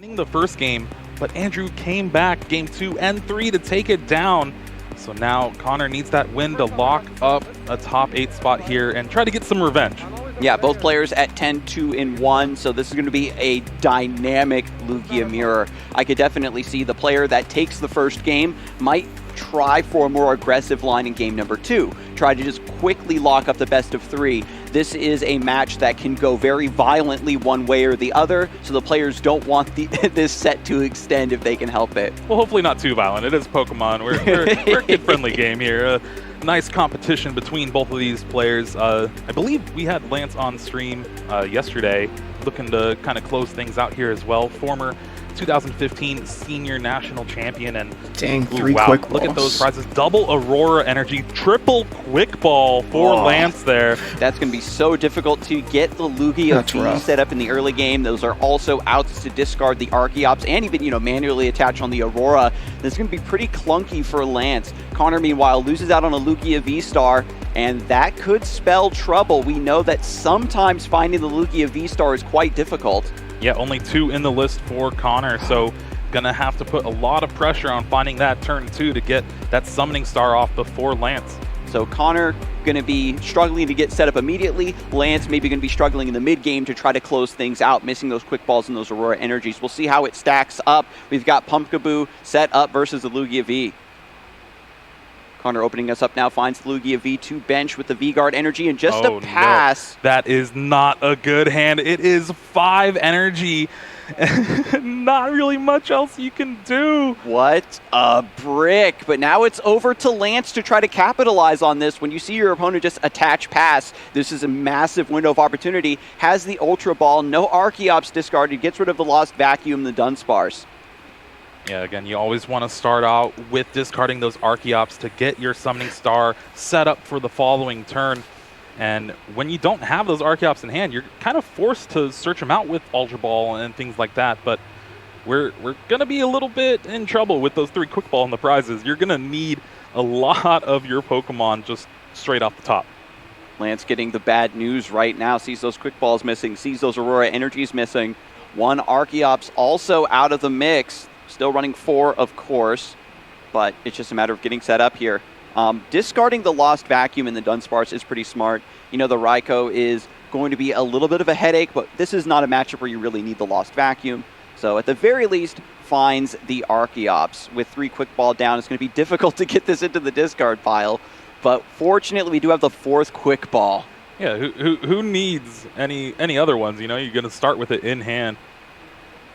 winning the first game, but Andrew came back game 2 and 3 to take it down. So now Connor needs that win to lock up a top 8 spot here and try to get some revenge. Yeah, both players at 10-2-1, so this is going to be a dynamic Lugia mirror. I could definitely see the player that takes the first game might try for a more aggressive line in game number 2. Try to just quickly lock up the best of 3. This is a match that can go very violently one way or the other, so the players don't want this set to extend if they can help it. Well, hopefully not too violent. It is Pokemon. We're a kid-friendly game here. Nice competition between both of these players. I believe we had Lance on stream yesterday, looking to kind of close things out here as well. Former 2015 senior national champion, and dang, three quick balls. Look at those prizes. Double Aurora energy, triple quick ball for Lance there. That's going to be so difficult to get the Lugia V set up in the early game. Those are also outs to discard the Archeops and even, manually attach on the Aurora. This is going to be pretty clunky for Lance. Connor, meanwhile, loses out on a Lugia V-Star, and that could spell trouble. We know that sometimes finding the Lugia V-Star is quite difficult. Yeah, only 2 in the list for Connor, so gonna have to put a lot of pressure on finding that turn 2 to get that summoning star off before Lance. So Connor gonna be struggling to get set up immediately. Lance maybe gonna be struggling in the mid game to try to close things out, missing those quick balls and those Aurora energies. We'll see how it stacks up. We've got Pumpkaboo set up versus the Lugia V. Connor opening us up now, finds the Lugia V2 bench with the V-Guard energy and just a pass. No. That is not a good hand. It is 5 energy. Not really much else you can do. What a brick. But now it's over to Lance to try to capitalize on this. When you see your opponent just attach pass, this is a massive window of opportunity. Has the Ultra Ball, no Archeops discarded, gets rid of the Lost Vacuum, the Dunsparce. Yeah, again, you always want to start out with discarding those Archeops to get your summoning star set up for the following turn. And when you don't have those Archeops in hand, you're kind of forced to search them out with Ultra Ball and things like that. But we're going to be a little bit in trouble with those 3 Quick Ball and the prizes. You're going to need a lot of your Pokemon just straight off the top. Lance getting the bad news right now. Sees those Quick Balls missing, sees those Aurora Energies missing. 1 Archeops also out of the mix. Still running 4, of course, but it's just a matter of getting set up here. Discarding the Lost Vacuum in the Dunsparce is pretty smart. The Raikou is going to be a little bit of a headache, but this is not a matchup where you really need the Lost Vacuum. So at the very least, finds the Archeops. With 3 Quick Ball down, it's going to be difficult to get this into the discard pile, but fortunately we do have the 4th Quick Ball. Yeah, who needs any other ones? You're going to start with it in hand.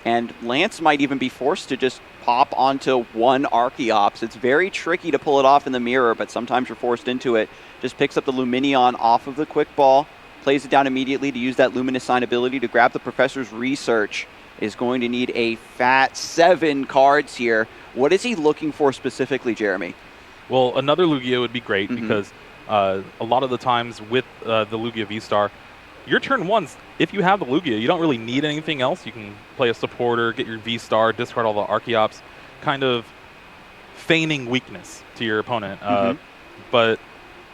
And Lance might even be forced to just pop onto 1 Archeops. It's very tricky to pull it off in the mirror, but sometimes you're forced into it. Just picks up the Luminion off of the Quick Ball, plays it down immediately to use that Luminous Sign ability to grab the Professor's Research. Is going to need a fat 7 cards here. What is he looking for specifically, Jeremy? Well, another Lugia would be great because a lot of the times with the Lugia V-Star, your turn 1's, if you have the Lugia, you don't really need anything else. You can play a supporter, get your V-Star, discard all the Archeops, kind of feigning weakness to your opponent.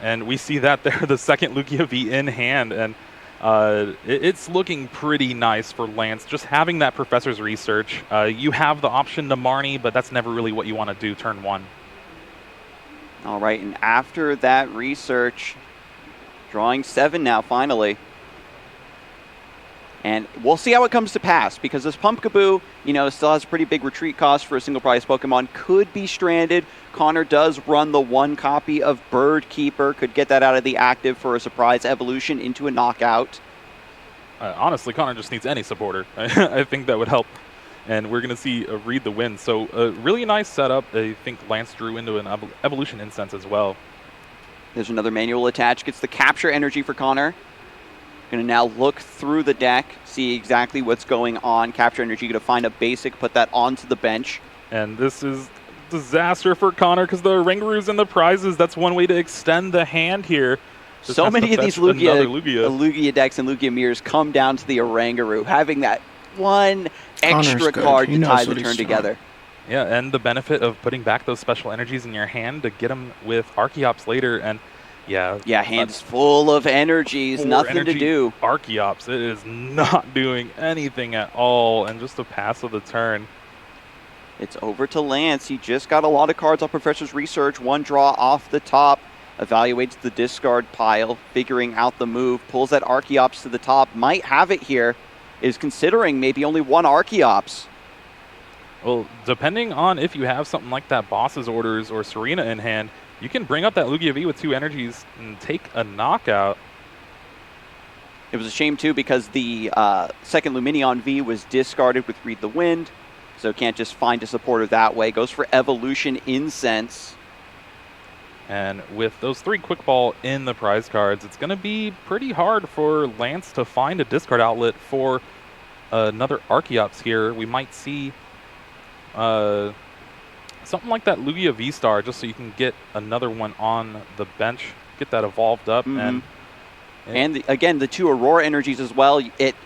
And we see that there, the 2nd Lugia V in hand, and it's looking pretty nice for Lance. Just having that Professor's Research. You have the option to Marnie, but that's never really what you want to do turn 1. All right, and after that research, drawing 7 now, finally. And we'll see how it comes to pass, because this Pumpkaboo, still has a pretty big retreat cost for a single prize Pokemon. Could be stranded. Connor does run the 1 copy of Bird Keeper. Could get that out of the active for a surprise evolution into a knockout. Honestly, Connor just needs any supporter. I think that would help. And we're going to see Read the Wind. So a really nice setup. I think Lance drew into an evolution incense as well. There's another manual attach. Gets the capture energy for Connor. Going to now look through the deck, see exactly what's going on. Capture energy, going to find a basic, put that onto the bench. And this is disaster for Connor because the Rangaroos and the prizes, that's one way to extend the hand here. Just so many of these Lugia decks and Lugia mirrors come down to the Oranguru, having that 1 extra card to tie the turn together. Yeah, and the benefit of putting back those special energies in your hand to get them with Archeops later. And Yeah, hands full of energies, nothing to do. Archeops, it is not doing anything at all, and just a pass of the turn. It's over to Lance. He just got a lot of cards off Professor's Research. One draw off the top, evaluates the discard pile, figuring out the move, pulls that Archeops to the top, might have it here, is considering maybe only one Archeops. Well, depending on if you have something like that Boss's Orders or Serena in hand, you can bring up that Lugia V with 2 energies and take a knockout. It was a shame, too, because the second Luminion V was discarded with Read the Wind, so can't just find a supporter that way. Goes for Evolution Incense. And with those 3 Quick Ball in the prize cards, it's going to be pretty hard for Lance to find a discard outlet for another Archeops here. We might see something like that Lugia V-Star, just so you can get another one on the bench, get that evolved up. And again, the 2 Aurora energies as well.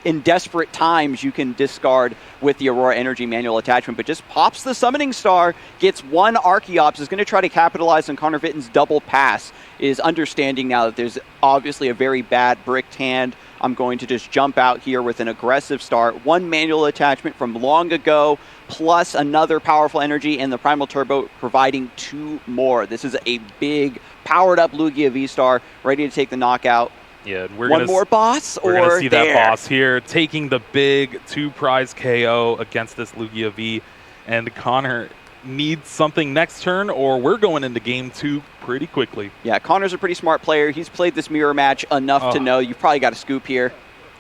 In desperate times, you can discard with the Aurora energy manual attachment, but just pops the Summoning Star, gets 1 Archeops, is going to try to capitalize on Connor Vitton's double pass, is understanding now that there's obviously a very bad bricked hand. I'm going to just jump out here with an aggressive start. 1 manual attachment from long ago, plus another powerful energy, and the Primal Turbo providing 2 more. This is a big, powered-up Lugia V-Star, ready to take the knockout. Yeah, we're one more boss, we're going to see that boss here taking the big 2-prize KO against this Lugia V, and Connor needs something next turn, or we're going into game 2 pretty quickly. Yeah, Connor's a pretty smart player. He's played this mirror match enough to know you've probably got a scoop here.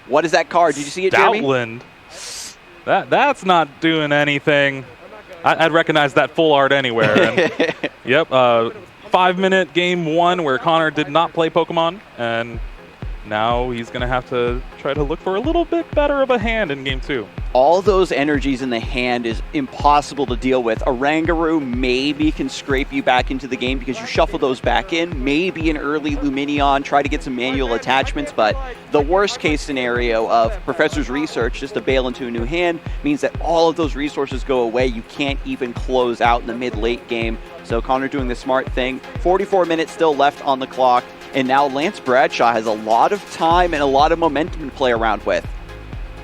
What is that card? Did you see it, Jeremy? Stoutland. That's not doing anything. I'd recognize that full art anywhere. And, yep, 5-minute game 1 where Connor did not play Pokemon, and now he's going to have to try to look for a little bit better of a hand in game 2. All those energies in the hand is impossible to deal with. Oranguru maybe can scrape you back into the game because you shuffle those back in. Maybe an early Luminion, try to get some manual attachments, but the worst case scenario of Professor's Research, just to bail into a new hand, means that all of those resources go away. You can't even close out in the mid-late game. So Connor doing the smart thing. 44 minutes still left on the clock. And now Lance Bradshaw has a lot of time and a lot of momentum to play around with.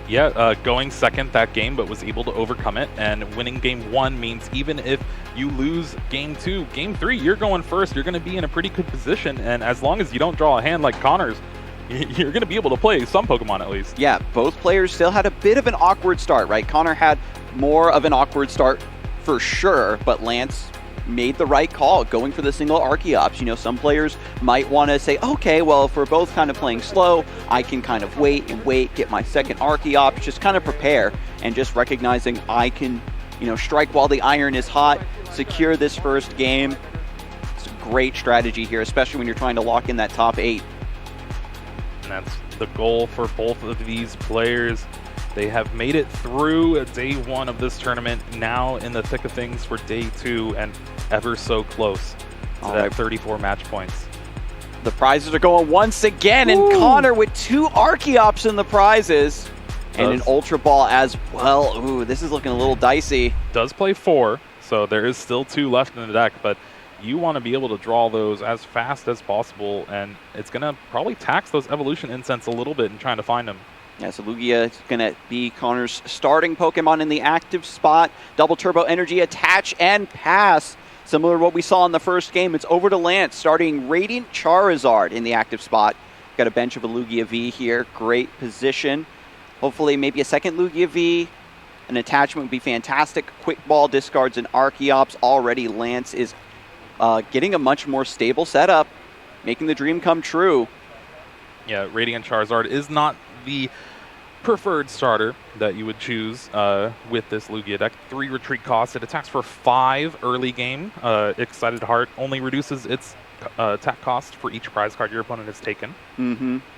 Yeah, going second that game, but was able to overcome it. And winning game 1 means even if you lose game 2, game 3, you're going first. You're going to be in a pretty good position. And as long as you don't draw a hand like Connor's, you're going to be able to play some Pokemon at least. Yeah, both players still had a bit of an awkward start, right? Connor had more of an awkward start for sure, but Lance made the right call, going for the single Archeops. You know, some players might want to say, okay, well, if we're both kind of playing slow, I can kind of wait, get my second Archeops, just kind of prepare, and just recognizing I can, strike while the iron is hot, secure this first game. It's a great strategy here, especially when you're trying to lock in that top 8. And that's the goal for both of these players. They have made it through day 1 of this tournament, now in the thick of things for day 2, and ever so close to that 34 match points. The prizes are going once again, and Connor with 2 Archeops in the prizes, and an Ultra Ball as well. Ooh, this is looking a little dicey. Does play 4, so there is still 2 left in the deck, but you want to be able to draw those as fast as possible, and it's going to probably tax those Evolution Incense a little bit in trying to find them. Yeah, so Lugia is going to be Connor's starting Pokemon in the active spot. Double Turbo Energy, attach and pass. Similar to what we saw in the first game. It's over to Lance, starting Radiant Charizard in the active spot. Got a bench of a Lugia V here. Great position. Hopefully maybe a second Lugia V. An attachment would be fantastic. Quick Ball discards and Archeops. Already Lance is getting a much more stable setup, making the dream come true. Yeah, Radiant Charizard is not the preferred starter that you would choose with this Lugia deck. 3 retreat costs. It attacks for 5 early game. Excited Heart only reduces its attack cost for each prize card your opponent has taken.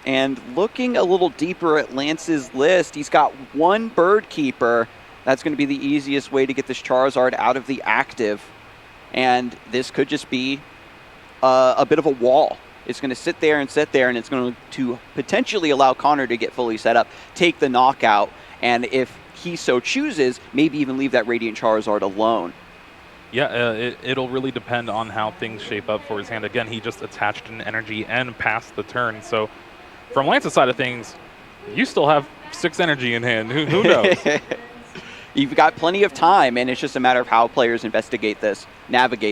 And looking a little deeper at Lance's list, he's got 1 Bird Keeper. That's going to be the easiest way to get this Charizard out of the active. And this could just be a bit of a wall. It's going to sit there, and it's going to potentially allow Connor to get fully set up, take the knockout, and if he so chooses, maybe even leave that Radiant Charizard alone. Yeah, it'll really depend on how things shape up for his hand. Again, he just attached an energy and passed the turn. So from Lance's side of things, you still have 6 energy in hand. Who knows? You've got plenty of time, and it's just a matter of how players navigate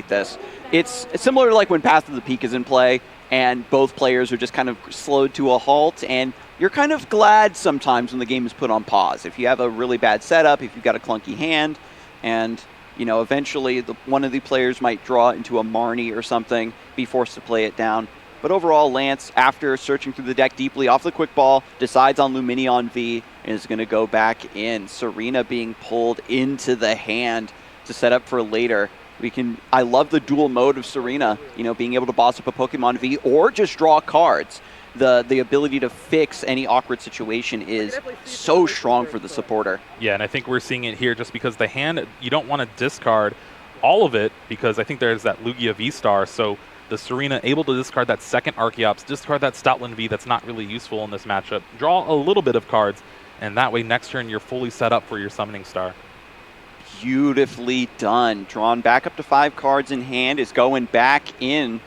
this. It's similar to like when Path of the Peak is in play, and both players are just kind of slowed to a halt, and you're kind of glad sometimes when the game is put on pause. If you have a really bad setup, if you've got a clunky hand, and eventually one of the players might draw into a Marnie or something, be forced to play it down. But overall, Lance, after searching through the deck deeply off the quick ball, decides on Luminion V and is going to go back in. Serena being pulled into the hand to set up for later. I love the dual mode of Serena, being able to boss up a Pokemon V or just draw cards. The ability to fix any awkward situation is so strong for the supporter. Yeah, and I think we're seeing it here just because the hand, you don't want to discard all of it because I think there's that Lugia V-Star, so the Serena able to discard that second Archeops, discard that Stoutland V that's not really useful in this matchup, draw a little bit of cards, and that way next turn you're fully set up for your Summoning Star. Beautifully done. Drawn back up to 5 cards in hand, is going back in.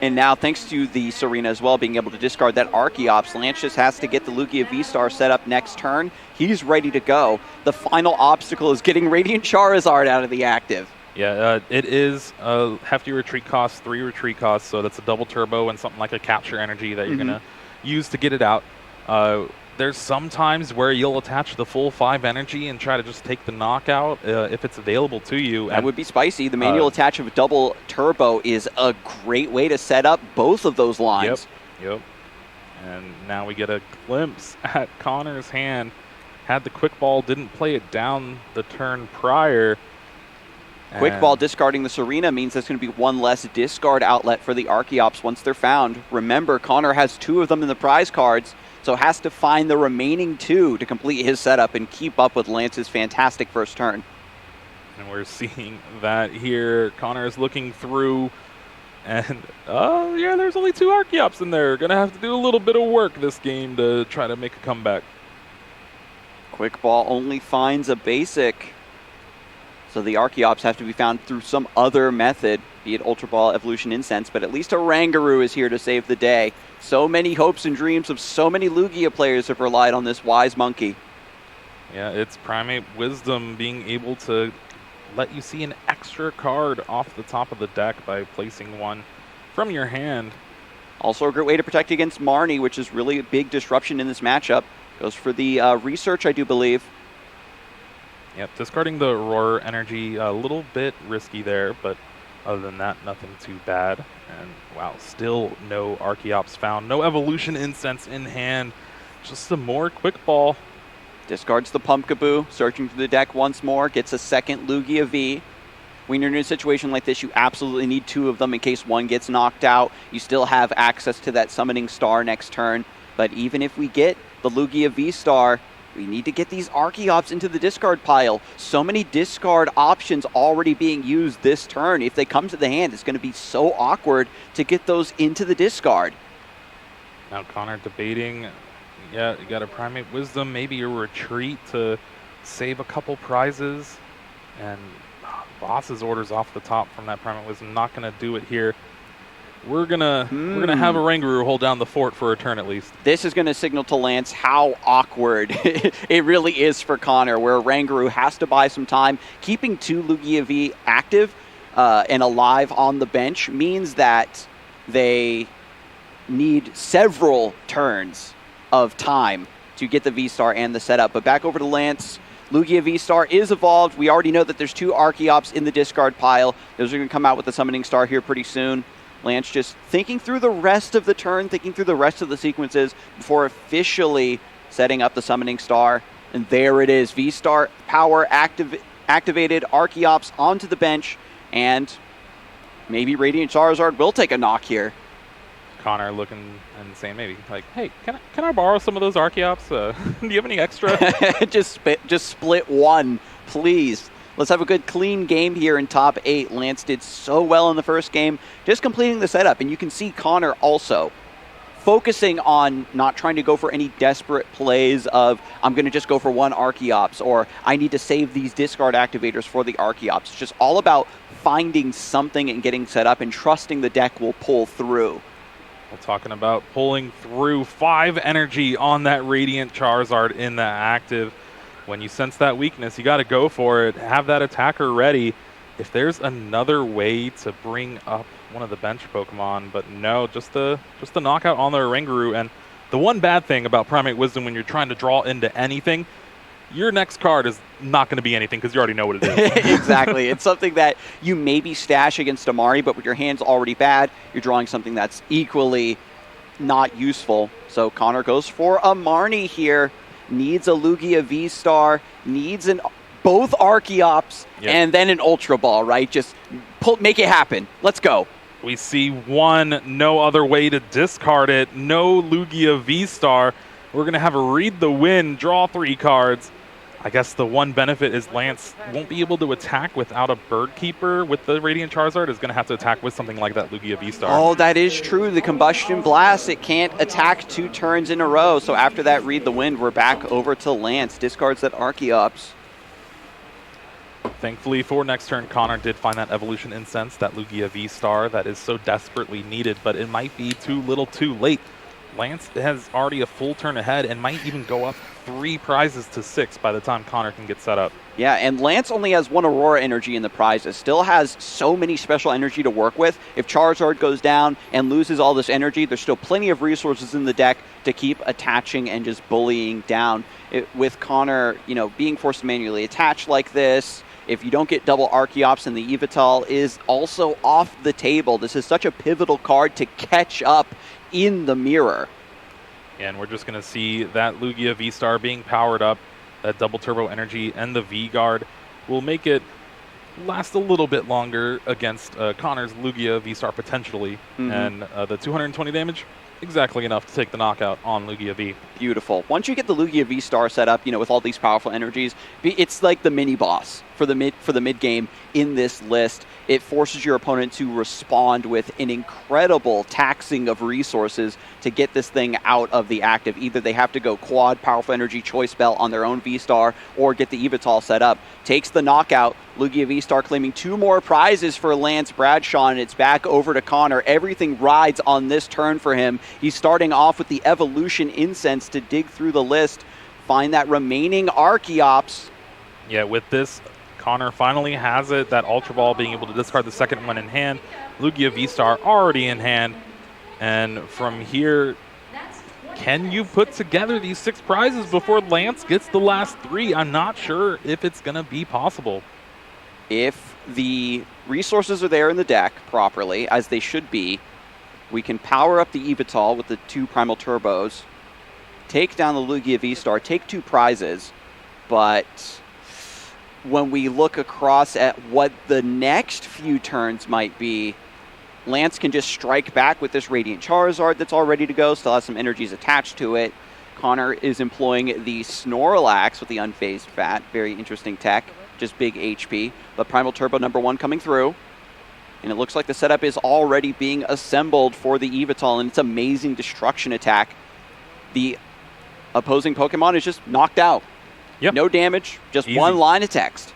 And now, thanks to the Serena as well, being able to discard that Archeops, Lance just has to get the Lugia V-Star set up next turn. He's ready to go. The final obstacle is getting Radiant Charizard out of the active. Yeah, it is a hefty retreat cost, 3 retreat costs, so that's a double turbo and something like a capture energy that you're going to use to get it out. There's some times where you'll attach the full 5 energy and try to just take the knockout if it's available to you. That would be spicy. The manual attach of a double turbo is a great way to set up both of those lines. Yep. And now we get a glimpse at Connor's hand. Had the quick ball, didn't play it down the turn prior. Quick ball discarding the Serena means there's going to be one less discard outlet for the Archeops once they're found. Remember, Connor has 2 of them in the prize cards, so has to find the remaining 2 to complete his setup and keep up with Lance's fantastic first turn. And we're seeing that here. Connor is looking through, and yeah, there's only 2 Archeops in there. Gonna have to do a little bit of work this game to try to make a comeback. Quick ball only finds a basic. So the Archeops have to be found through some other method, be it Ultra Ball, Evolution, Incense, but at least a Rangaroo is here to save the day. So many hopes and dreams of so many Lugia players have relied on this wise monkey. Yeah, it's Primate Wisdom being able to let you see an extra card off the top of the deck by placing one from your hand. Also a great way to protect against Marnie, which is really a big disruption in this matchup. Goes for the research, I do believe. Yep, discarding the Roar energy, a little bit risky there, but other than that, nothing too bad. And wow, still no Archeops found, no Evolution Incense in hand, just some more quick ball. Discards the Pumpkaboo, searching through the deck once more, gets a second Lugia V. When you're in a situation like this, you absolutely need 2 of them in case one gets knocked out. You still have access to that Summoning Star next turn, but even if we get the Lugia V-Star, we need to get these Archeops into the discard pile. So many discard options already being used this turn. If they come to the hand, it's going to be so awkward to get those into the discard. Now Connor debating, yeah, you got a Primate Wisdom, maybe a retreat to save a couple prizes. And Boss's orders off the top from that Primate Wisdom, not going to do it here. We're gonna have a Rangaroo hold down the fort for a turn at least. This is gonna signal to Lance how awkward it really is for Connor, where Rangaroo has to buy some time. Keeping 2 Lugia V active and alive on the bench means that they need several turns of time to get the V-Star and the setup. But back over to Lance. Lugia V-Star is evolved. We already know that there's 2 Archeops in the discard pile. Those are gonna come out with the Summoning Star here pretty soon. Lance just thinking through the rest of the turn, thinking through the rest of the sequences before officially setting up the Summoning Star. And there it is, V-Star power activated, Archeops onto the bench, and maybe Radiant Charizard will take a knock here. Connor looking and saying maybe like, hey, can I borrow some of those Archeops? Do you have any extra? just split one, please. Let's have a good clean game here in top 8. Lance did so well in the first game, just completing the setup. And you can see Connor also focusing on not trying to go for any desperate plays of, I'm going to just go for one Archeops, or I need to save these discard activators for the Archeops. It's just all about finding something and getting set up and trusting the deck will pull through. We're talking about pulling through 5 energy on that Radiant Charizard in the active. When you sense that weakness, you got to go for it. Have that attacker ready. If there's another way to bring up one of the bench Pokemon, but no, just the knockout on the Oranguru. And the one bad thing about Primate Wisdom when you're trying to draw into anything, your next card is not going to be anything because you already know what it is. Exactly. It's something that you maybe stash against Amari, but with your hand's already bad, you're drawing something that's equally not useful. So Connor goes for a Marnie here. Needs a Lugia V-Star, needs both Archeops, and then an Ultra Ball, right? Just make it happen. Let's go. We see one, no other way to discard it. No Lugia V-Star. We're going to have a Read the Wind, draw 3 cards. I guess the one benefit is Lance won't be able to attack without a Bird Keeper with the Radiant Charizard. Is going to have to attack with something like that Lugia V-Star. Oh, that is true. The Combustion Blast, it can't attack 2 turns in a row. So after that Read the Wind, we're back over to Lance. Discards that Archeops. Thankfully for next turn, Connor did find that Evolution Incense, that Lugia V-Star that is so desperately needed, but it might be too little too late. Lance has already a full turn ahead and might even go up 3 prizes to 6 by the time Connor can get set up. Yeah, and Lance only has 1 Aurora energy in the prizes. Still has so many special energy to work with. If Charizard goes down and loses all this energy, there's still plenty of resources in the deck to keep attaching and just bullying down. With Connor, being forced to manually attach like this, if you don't get double Archeops, and the Yveltal is also off the table. This is such a pivotal card to catch up in the mirror. And we're just going to see that Lugia V-Star being powered up. That double turbo energy and the V-Guard will make it last a little bit longer against Connor's Lugia V-Star potentially. And the 220 damage, exactly enough to take the knockout on Lugia V. Beautiful. Once you get the Lugia V-Star set up, with all these powerful energies, it's like the mini boss for the mid game in this list. It forces your opponent to respond with an incredible taxing of resources to get this thing out of the active. Either they have to go quad powerful energy choice belt on their own V-Star or get the Yveltal set up. Takes the knockout. Lugia V-Star claiming 2 more prizes for Lance Bradshaw, and it's back over to Connor. Everything rides on this turn for him. He's starting off with the Evolution Incense to dig through the list, find that remaining Archeops. Yeah, with this, Connor finally has it, that Ultra Ball being able to discard the second one in hand. Lugia V-Star already in hand. And from here, can you put together these 6 prizes before Lance gets the last 3? I'm not sure if it's going to be possible. If the resources are there in the deck properly, as they should be, we can power up the Yveltal with the 2 Primal Turbos, take down the Lugia V-Star, take 2 prizes, but when we look across at what the next few turns might be, Lance can just strike back with this Radiant Charizard that's all ready to go, still has some energies attached to it. Connor is employing the Snorlax with the Unfazed Fat, very interesting tech, just big HP, but Primal Turbo #1 coming through. And it looks like the setup is already being assembled for the Yveltal, and it's amazing destruction attack. The opposing Pokemon is just knocked out. Yep. No damage, just Easy. 1 line of text.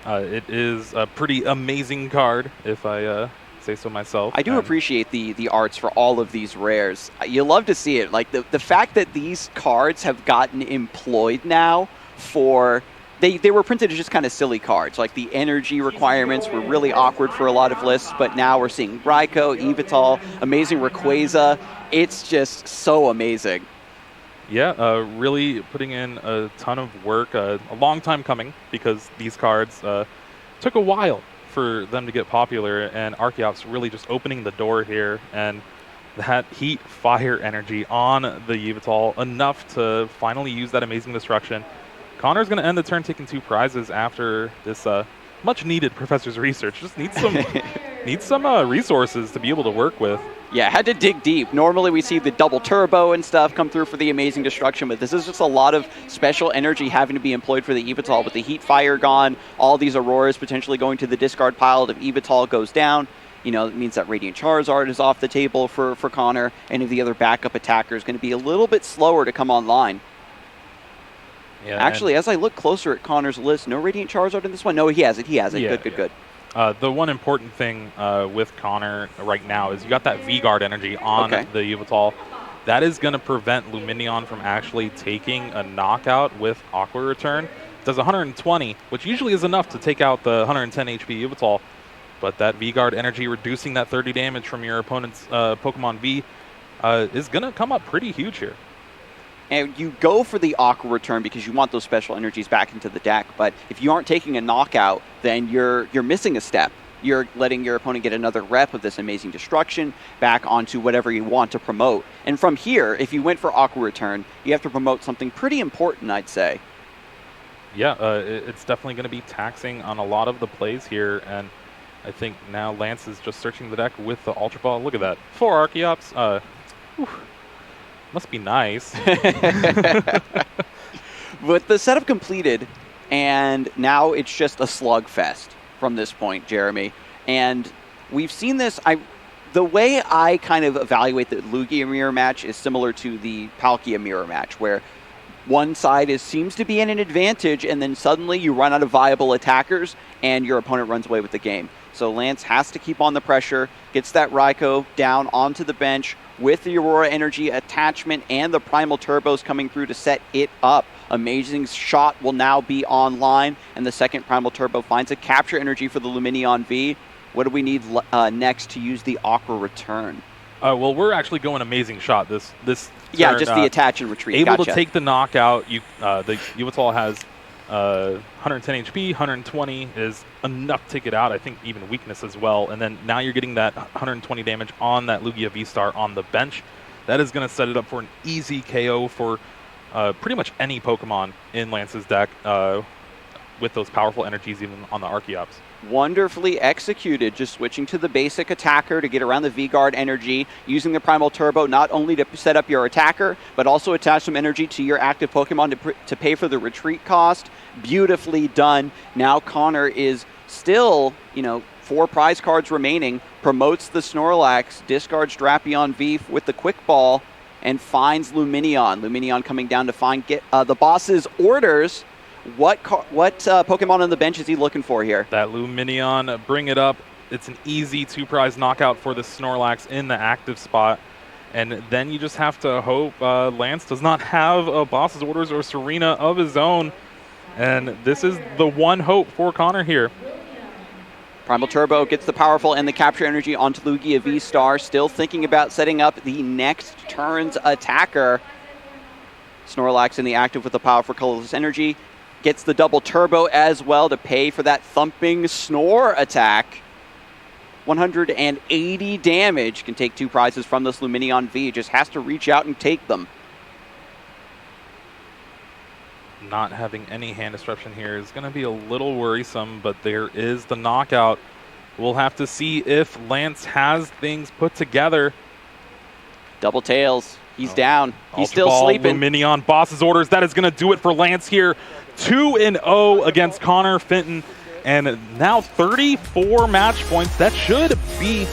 It is a pretty amazing card, if I say so myself. I do appreciate the arts for all of these rares. You love to see it. Like the fact that these cards have gotten employed now for... They were printed as just kind of silly cards. Like the energy requirements were really awkward for a lot of lists, but now we're seeing Raikou, Yveltal, amazing Rayquaza. It's just so amazing. Yeah, really putting in a ton of work. A long time coming because these cards took a while for them to get popular, and Archeops really just opening the door here, and that heat fire energy on the Yveltal enough to finally use that amazing destruction. Connor's going to end the turn taking 2 prizes after this much needed Professor's Research. Just needs some resources to be able to work with. Yeah, had to dig deep. Normally we see the double turbo and stuff come through for the amazing destruction, but this is just a lot of special energy having to be employed for the Yveltal. With the heat fire gone, all these Auroras potentially going to the discard pile if Yveltal goes down. You know, it means that Radiant Charizard is off the table for Connor. Any of the other backup attackers going to be a little bit slower to come online. Yeah, actually, as I look closer at Connor's list, no Radiant Charizard in this one? No, he has it. He has it. Yeah, good. The one important thing with Connor right now is you got that V-Guard energy on the Yveltal. That is going to prevent Lumineon from actually taking a knockout with Aqua Return. It does 120, which usually is enough to take out the 110 HP Yveltal. But that V-Guard energy reducing that 30 damage from your opponent's Pokemon V is going to come up pretty huge here. And you go for the Aqua Return because you want those special energies back into the deck. But if you aren't taking a knockout, then you're missing a step. You're letting your opponent get another rep of this amazing destruction back onto whatever you want to promote. And from here, if you went for Aqua Return, you have to promote something pretty important, I'd say. Yeah, it's definitely going to be taxing on a lot of the plays here. And I think now Lance is just searching the deck with the Ultra Ball. Look at that. 4 Archeops. Must be nice. With the setup completed, and now it's just a slugfest from this point, Jeremy. And we've seen this. The way I kind of evaluate the Lugia mirror match is similar to the Palkia mirror match, where one side seems to be in an advantage, and then suddenly you run out of viable attackers, and your opponent runs away with the game. So Lance has to keep on the pressure, gets that Raikou down onto the bench with the Aurora Energy attachment and the Primal Turbos coming through to set it up. Amazing Shot will now be online, and the second Primal Turbo finds a Capture Energy for the Lumineon V. What do we need next to use the Aqua Return? Well, we're actually going Amazing Shot this yeah, turn, just the attach and retreat. Able Gotcha. to take the knockout. The Yveltal has 110 HP, 120 is enough to get out. I think even weakness as well. And then now you're getting that 120 damage on that Lugia V-Star on the bench. That is going to set it up for an easy KO for pretty much any Pokemon in Lance's deck with those powerful energies even on the Archeops. Wonderfully executed, just switching to the basic attacker to get around the V-Guard energy, using the Primal Turbo not only to set up your attacker, but also attach some energy to your active Pokemon to pay for the retreat cost. Beautifully done. Now Connor is still, 4 prize cards remaining, promotes the Snorlax, discards Drapion V with the Quick Ball, and finds Lumineon. Lumineon coming down to get the boss's orders. What Pokemon on the bench is he looking for here? That Lumineon, bring it up. It's an easy 2-prize knockout for the Snorlax in the active spot. And then you just have to hope Lance does not have a boss's orders or Serena of his own. And this is the one hope for Connor here. Primal Turbo gets the powerful and the capture energy onto Lugia V-Star. Still thinking about setting up the next turn's attacker. Snorlax in the active with the powerful colorless energy. Gets the double turbo as well to pay for that thumping snore attack. 180 damage. Can take 2 prizes from this Lumineon V. Just has to reach out and take them. Not having any hand disruption here is going to be a little worrisome, but there is the knockout. We'll have to see if Lance has things put together. Double tails. He's down. He's Ultra still Ball, sleeping. Lumineon, boss's orders. That is going to do it for Lance here. 2-0 against Connor Finton. And now 34 match points. That should be